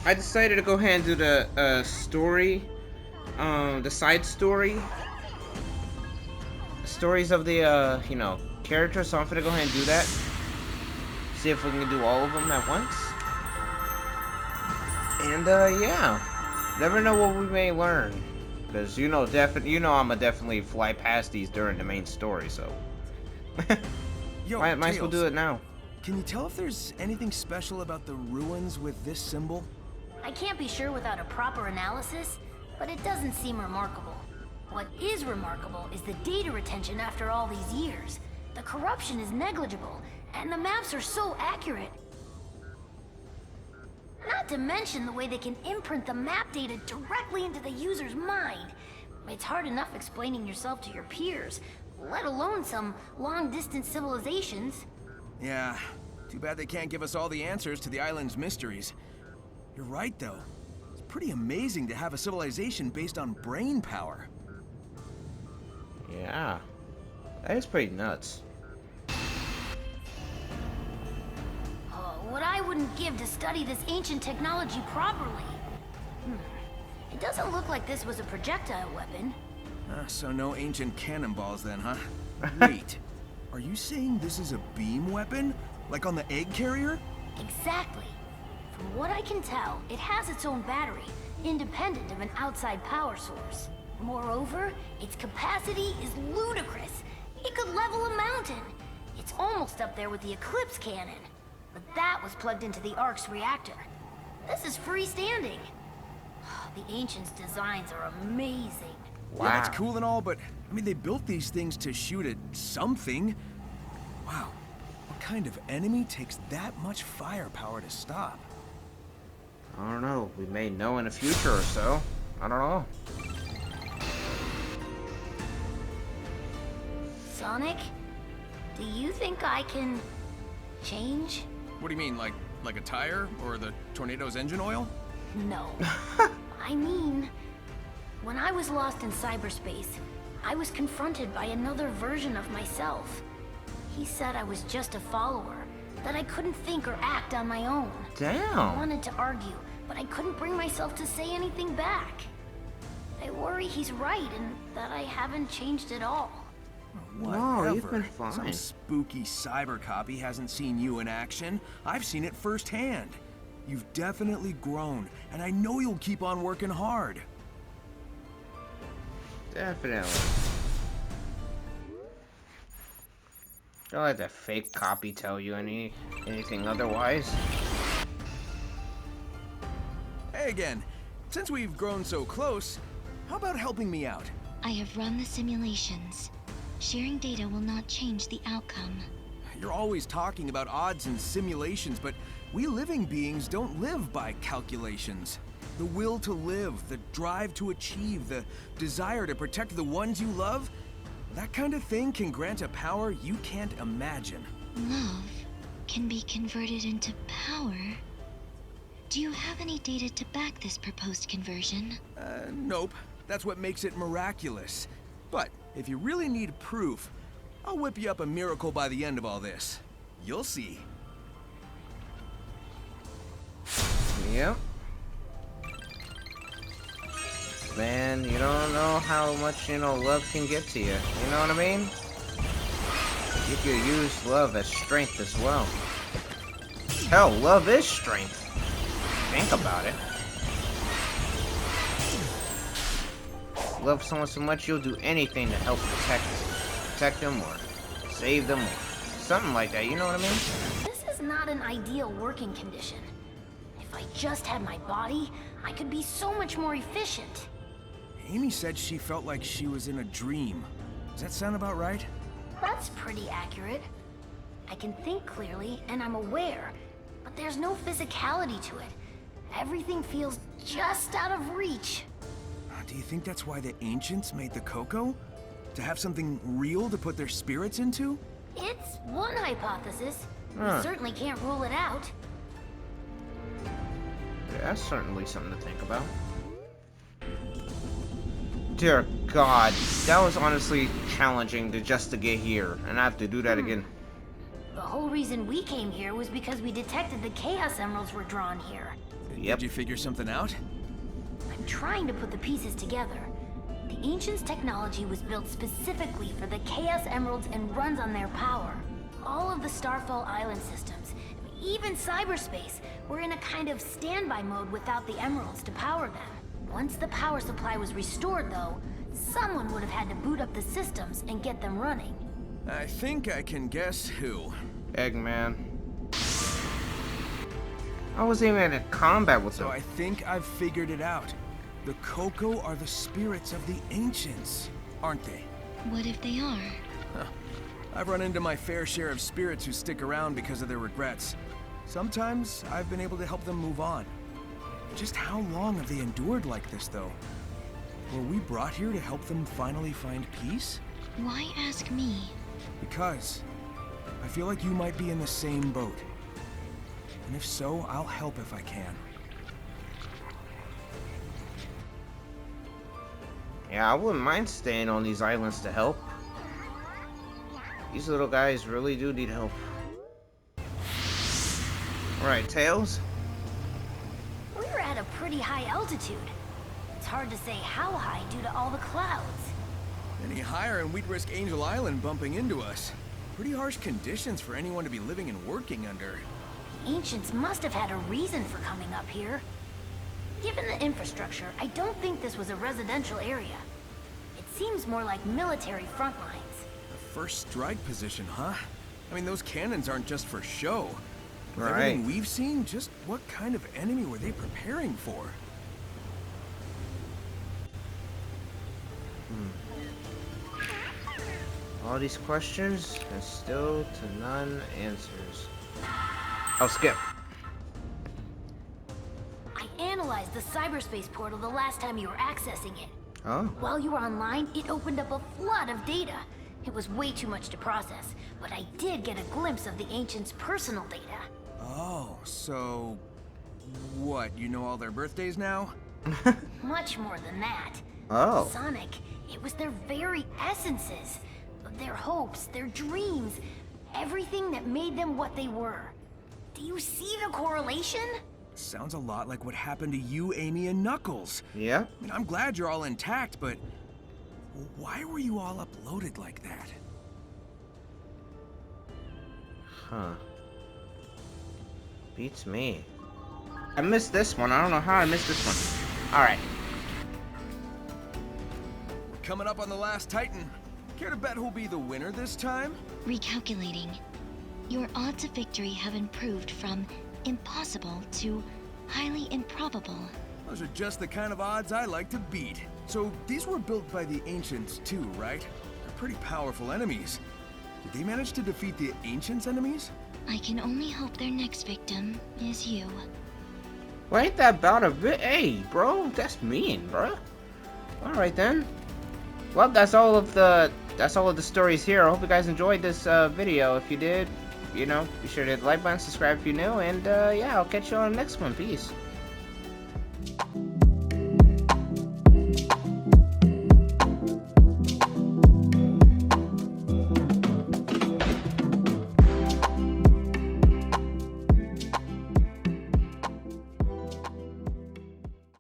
I decided to go ahead and do the story, the side stories of the characters. So I'm gonna go ahead and do that. See if we can do all of them at once. And yeah, never know what we may learn, because I'ma definitely fly past these during the main story. So Yo, might as well do it now. Can you tell if there's anything special about the ruins with this symbol? I can't be sure without a proper analysis, but it doesn't seem remarkable. What is remarkable is the data retention after all these years. The corruption is negligible, and the maps are so accurate. Not to mention the way they can imprint the map data directly into the user's mind. It's hard enough explaining yourself to your peers, let alone some long-distance civilizations. Yeah, too bad they can't give us all the answers to the island's mysteries. You're right, though. It's pretty amazing to have a civilization based on brain power. Yeah, that is pretty nuts. What I wouldn't give to study this ancient technology properly. It doesn't look like this was a projectile weapon. So no ancient cannonballs then, huh? Wait, are you saying this is a beam weapon? Like on the egg carrier? Exactly. From what I can tell, it has its own battery, independent of an outside power source. Moreover, its capacity is ludicrous. It could level a mountain. It's almost up there with the Eclipse cannon. But that was plugged into the Ark's reactor. This is freestanding. The Ancients' designs are amazing. Wow. Yeah, that's cool and all, but I mean, they built these things to shoot at something. Wow, what kind of enemy takes that much firepower to stop? I don't know. We may know in the future or so. I don't know. Sonic, do you think I can change? What do you mean, like a tire or the tornado's engine oil? No. I mean, when I was lost in cyberspace, I was confronted by another version of myself. He said I was just a follower, that I couldn't think or act on my own. I Damn. wanted to argue, but I couldn't bring myself to say anything back. I worry he's right and that I haven't changed at all. No, you've been Whatever. Some fine. spooky cyber copy hasn't seen you in action. I've seen it firsthand. You've definitely grown, and I know you'll keep on working hard. Definitely. Don't let that fake copy tell you anything otherwise. Hey again, since we've grown so close, how about helping me out? I have run the simulations. Sharing data will not change the outcome. You're always talking about odds and simulations, but we living beings don't live by calculations. The will to live, the drive to achieve, the desire to protect the ones you love, that kind of thing can grant a power you can't imagine. Love can be converted into power. Do you have any data to back this proposed conversion? Nope. That's what makes it miraculous. But if you really need proof, I'll whip you up a miracle by the end of all this. You'll see. Yep. Man, you don't know how much, love can get to you. You know what I mean? You could use love as strength as well. Hell, love is strength. Think about it. Love someone so much you'll do anything to help protect them or save them or something like that, you know what I mean? This is not an ideal working condition. If I just had my body, I could be so much more efficient. Amy said she felt like she was in a dream. Does that sound about right? That's pretty accurate. I can think clearly, and I'm aware, but there's no physicality to it. Everything feels just out of reach. Do you think that's why the ancients made the cocoa? To have something real to put their spirits into? It's one hypothesis. Huh. We certainly can't rule it out. Yeah, that's certainly something to think about. Dear God, that was honestly challenging to get here, and I have to do that again. The whole reason we came here was because we detected the Chaos Emeralds were drawn here. Yep. Did you figure something out? I'm trying to put the pieces together. The Ancients' technology was built specifically for the Chaos Emeralds and runs on their power. All of the Starfall Island systems, even cyberspace, were in a kind of standby mode without the Emeralds to power them. Once the power supply was restored, though, someone would have had to boot up the systems and get them running. I think I can guess who. Eggman. I wasn't even in combat with So them. I think I've figured it out. The Coco are the spirits of the Ancients, aren't they? What if they are? I've run into my fair share of spirits who stick around because of their regrets. Sometimes I've been able to help them move on. Just how long have they endured like this, though? Were we brought here to help them finally find peace? Why ask me? Because I feel like you might be in the same boat. And if so, I'll help if I can. Yeah, I wouldn't mind staying on these islands to help. These little guys really do need help. Alright, Tails. We're at a pretty high altitude. It's hard to say how high due to all the clouds. Any higher and we'd risk Angel Island bumping into us. Pretty harsh conditions for anyone to be living and working under. Ancients must have had a reason for coming up here. Given the infrastructure, I don't think this was a residential area. It seems more like military front lines. The first strike position, huh? I mean, those cannons aren't just for show. With Right. everything we've seen, just what kind of enemy were they preparing for? All these questions and still to none answers. I'll skip. I analyzed the cyberspace portal the last time you were accessing it. Oh. While you were online, it opened up a flood of data. It was way too much to process, but I did get a glimpse of the Ancients' personal data. Oh, so... what, you know all their birthdays now? Much more than that. Oh. Sonic, it was their very essences. Their hopes, their dreams, everything that made them what they were. Do you see the correlation? Sounds a lot like what happened to you, Amy, and Knuckles. Yeah. I mean, I'm glad you're all intact, but... why were you all uploaded like that? Huh. Beats me. I missed this one. I don't know how I missed this one. Alright. Coming up on the last Titan. Care to bet who'll be the winner this time? Recalculating. Your odds of victory have improved from impossible to highly improbable. Those are just the kind of odds I like to beat. So these were built by the Ancients too, right? They're pretty powerful enemies. Did they manage to defeat the Ancients' enemies? I can only hope their next victim is you. Well, ain't that about a bit? Hey, bro, that's mean, bro. Alright then. Well, that's all of the stories here. I hope you guys enjoyed this video. If you did, you know, be sure to hit the like button, subscribe if you're new, and yeah, I'll catch you on the next one. Peace.